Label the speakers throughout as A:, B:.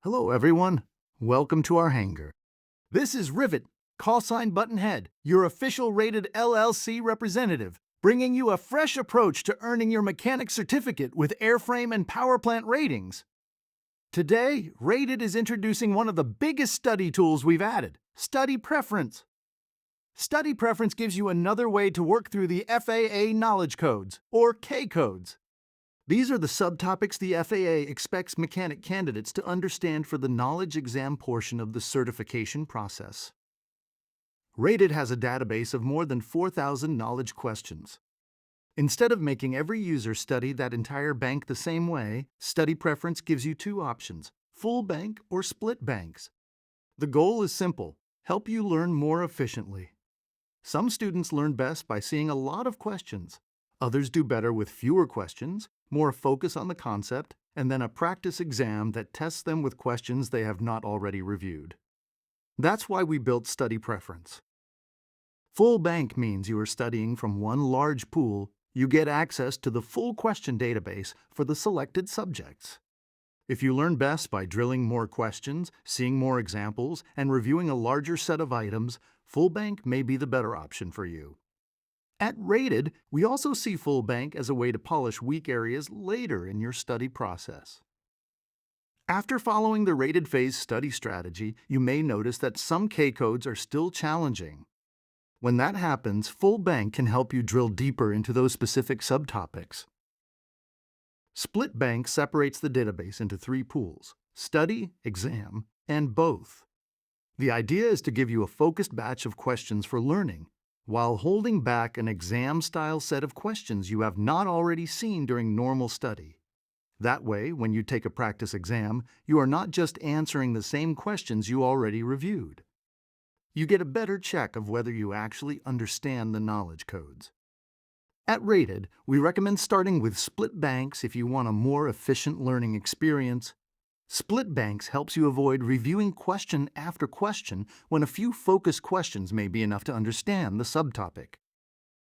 A: Hello, everyone. Welcome to our hangar. This is Rivet, call sign Buttonhead, your official rated LLC representative, bringing you a fresh approach to earning your mechanic certificate with airframe and power plant ratings. Today, Rated is introducing one of the biggest study tools we've added, Study Preference. Study Preference gives you another way to work through the FAA Knowledge Codes, or K codes. These are the subtopics the FAA expects mechanic candidates to understand for the knowledge exam portion of the certification process. Rated has a database of more than 4,000 knowledge questions. Instead of making every user study that entire bank the same way, Study Preference gives you two options, full bank or split banks. The goal is simple, help you learn more efficiently. Some students learn best by seeing a lot of questions. Others do better with fewer questions, more focus on the concept, and then a practice exam that tests them with questions they have not already reviewed. That's why we built Study Preference. Full bank means you are studying from one large pool. You get access to the full question database for the selected subjects. If you learn best by drilling more questions, seeing more examples, and reviewing a larger set of items, full bank may be the better option for you. At Rated, we also see full bank as a way to polish weak areas later in your study process. After following the Rated phase study strategy, you may notice that some K codes are still challenging. When that happens, full bank can help you drill deeper into those specific subtopics. Split bank separates the database into three pools: study, exam, and both. The idea is to give you a focused batch of questions for learning, while holding back an exam-style set of questions you have not already seen during normal study. That way, when you take a practice exam, you are not just answering the same questions you already reviewed. You get a better check of whether you actually understand the knowledge codes. At Rated, we recommend starting with split banks if you want a more efficient learning experience. Split banks helps you avoid reviewing question after question when a few focused questions may be enough to understand the subtopic.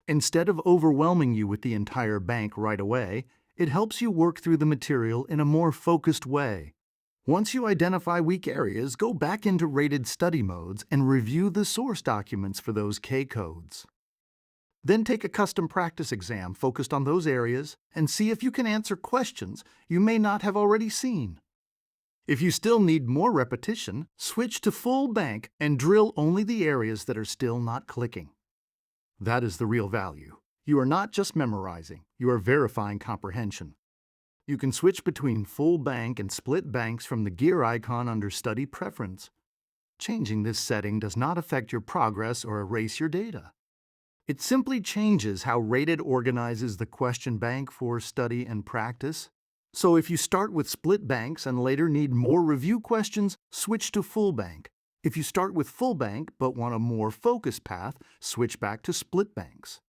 A: Instead of overwhelming you with the entire bank right away, it helps you work through the material in a more focused way. Once you identify weak areas, go back into Rated study modes and review the source documents for those K codes. Then take a custom practice exam focused on those areas and see if you can answer questions you may not have already seen. If you still need more repetition, switch to full bank and drill only the areas that are still not clicking. That is the real value. You are not just memorizing, you are verifying comprehension. You can switch between full bank and split banks from the gear icon under Study Preference. Changing this setting does not affect your progress or erase your data. It simply changes how Rated organizes the question bank for study and practice. So if you start with split banks and later need more review questions, switch to full bank. If you start with full bank but want a more focused path, switch back to split banks.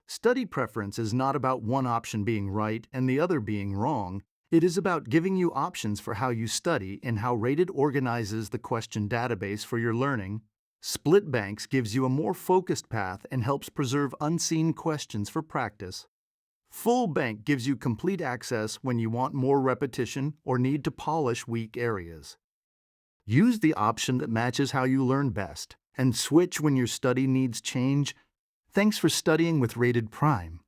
A: Study Preference is not about one option being right and the other being wrong. It is about giving you options for how you study and how Rated organizes the question database for your learning. Split banks gives you a more focused path and helps preserve unseen questions for practice. Full bank gives you complete access when you want more repetition or need to polish weak areas. Use the option that matches how you learn best, and switch when your study needs change. Thanks for studying with Rated Prime.